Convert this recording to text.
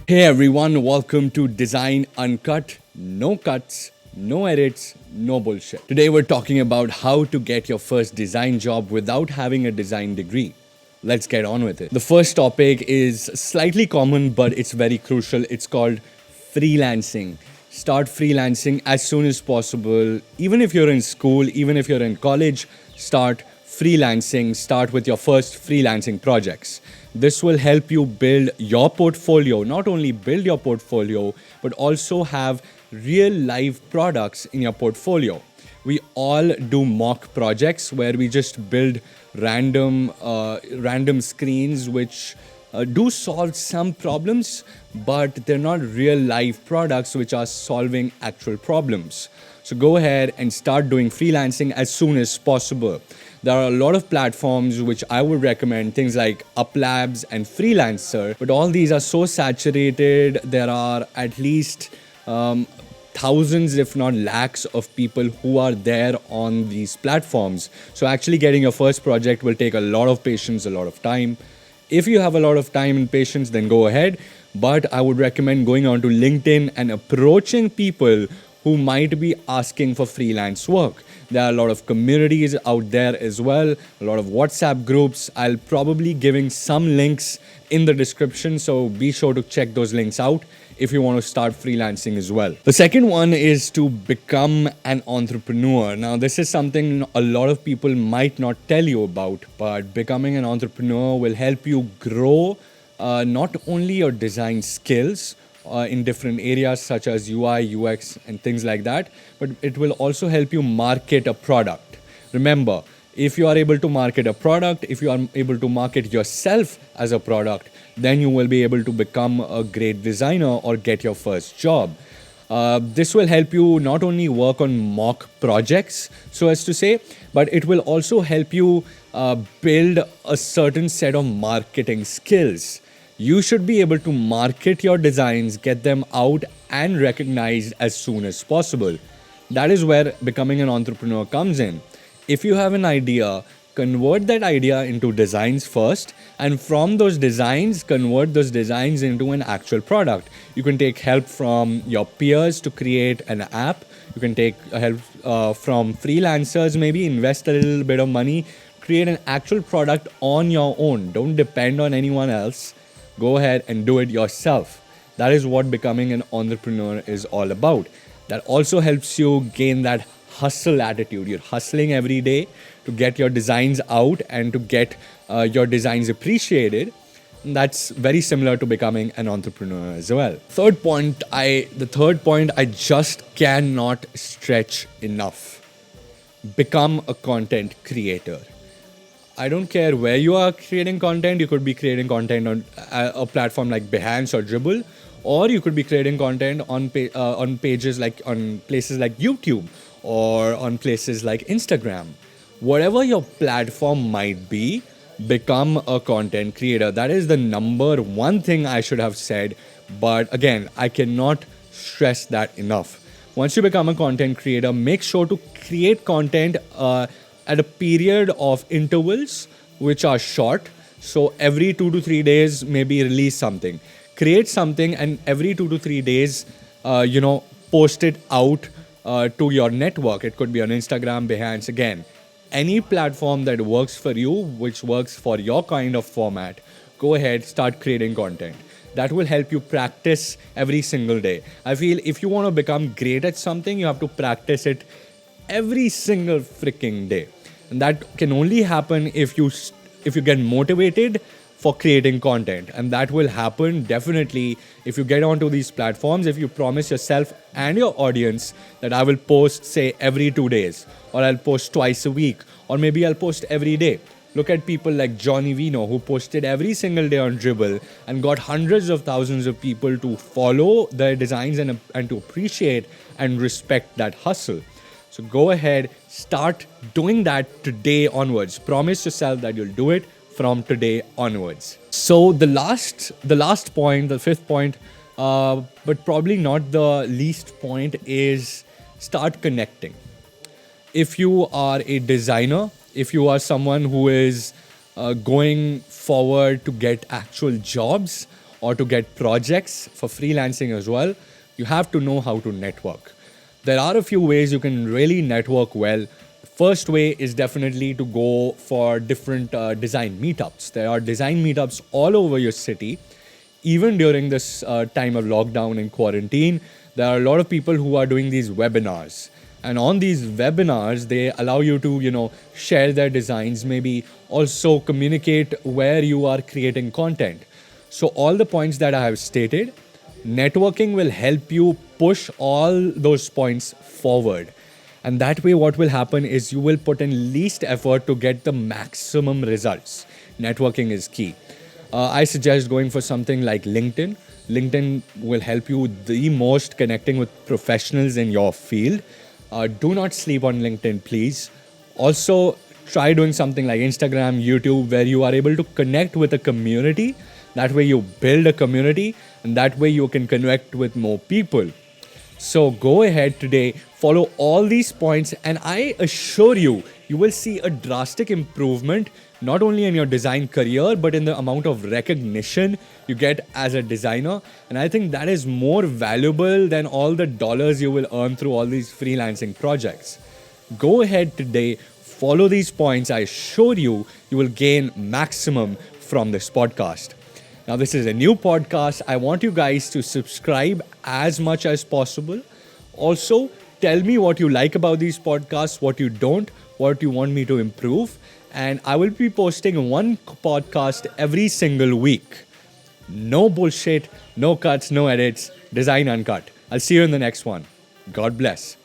Hey everyone, welcome to Design Uncut. No cuts, no edits, no bullshit. Today we're talking about how to get your first design job without having a design degree. Let's get on with it. The first topic is slightly common, but it's very crucial. It's called freelancing. Start freelancing as soon as possible. Even if you're in school, even if you're in college, start freelancing. Start with your first freelancing projects. This will help you build your portfolio, not only build your portfolio, but also have real live products in your portfolio. We all do mock projects where we just build random screens which do solve some problems, but they're not real life products which are solving actual problems. So go ahead and start doing freelancing as soon as possible. There are a lot of platforms which I would recommend, things like Uplabs and Freelancer, but all these are so saturated. There are at least thousands, if not lakhs, of people who are there on these platforms. So actually getting your first project will take a lot of patience, a lot of time. If you have a lot of time and patience, then go ahead. But I would recommend going onto LinkedIn and approaching people who might be asking for freelance work. There are a lot of communities out there as well, a lot of WhatsApp groups. I'll probably giving some links in the description, so be sure to check those links out if you want to start freelancing as well. The second one is to become an entrepreneur. Now, this is something a lot of people might not tell you about, but becoming an entrepreneur will help you grow not only your design skills in different areas such as UI, UX, and things like that, but it will also help you market a product. Remember, if you are able to market a product, if you are able to market yourself as a product, then you will be able to become a great designer or get your first job. This will help you not only work on mock projects, so as to say, but it will also help you build a certain set of marketing skills. You should be able to market your designs, get them out and recognized as soon as possible. That is where becoming an entrepreneur comes in. If you have an idea, convert that idea into designs first, and from those designs, convert those designs into an actual product. You can take help from your peers to create an app. You can take help from freelancers, maybe invest a little bit of money, create an actual product on your own. Don't depend on anyone else. Go ahead and do it yourself. That is what becoming an entrepreneur is all about. That also helps you gain that hustle attitude. You're hustling every day to get your designs out and to get your designs appreciated. And that's very similar to becoming an entrepreneur as well. The third point I just cannot stretch enough. Become a content creator. I don't care where you are creating content. You could be creating content on a platform like Behance or Dribble, or you could be creating content on pages like on places like YouTube or on places like Instagram. Whatever your platform might be, become a content creator. That is the number one thing I should have said. But again, I cannot stress that enough. Once you become a content creator, make sure to create content at a period of intervals which are short. So every 2 to 3 days, maybe release something. Create something, and every 2 to 3 days, post it out to your network. It could be on Instagram, Behance, again. Any platform that works for you, which works for your kind of format, go ahead, start creating content. That will help you practice every single day. I feel if you want to become great at something, you have to practice it every single freaking day. And that can only happen if you get motivated for creating content. And that will happen definitely if you get onto these platforms, if you promise yourself and your audience that I will post, say, every 2 days, or I'll post twice a week, or maybe I'll post every day. Look at people like Johnny Vino, who posted every single day on Dribble and got hundreds of thousands of people to follow their designs and to appreciate and respect that hustle. So go ahead, start doing that today onwards. Promise yourself that you'll do it from today onwards. So the last point, the fifth point, but probably not the least point, is start connecting. If you are a designer, if you are someone who is going forward to get actual jobs, or to get projects for freelancing as well, you have to know how to network. There are a few ways you can really network well. First way is definitely to go for different design meetups. There are design meetups all over your city. Even during this time of lockdown and quarantine, there are a lot of people who are doing these webinars. And on these webinars, they allow you to, share their designs, maybe also communicate where you are creating content. So all the points that I have stated, networking will help you push all those points forward. And that way, what will happen is you will put in least effort to get the maximum results. Networking is key. I suggest going for something like LinkedIn. LinkedIn will help you the most connecting with professionals in your field. Do not sleep on LinkedIn, please. Also, try doing something like Instagram, YouTube, where you are able to connect with a community. That way, you build a community, and that way, you can connect with more people. So go ahead today, follow all these points, and I assure you, you will see a drastic improvement not only in your design career, but in the amount of recognition you get as a designer. And I think that is more valuable than all the dollars you will earn through all these freelancing projects. Go ahead today, follow these points. I assure you, you will gain maximum from this podcast. Now, this is a new podcast. I want you guys to subscribe as much as possible. Also, tell me what you like about these podcasts, what you don't, what you want me to improve. And I will be posting one podcast every single week. No bullshit, no cuts, no edits, design uncut. I'll see you in the next one. God bless.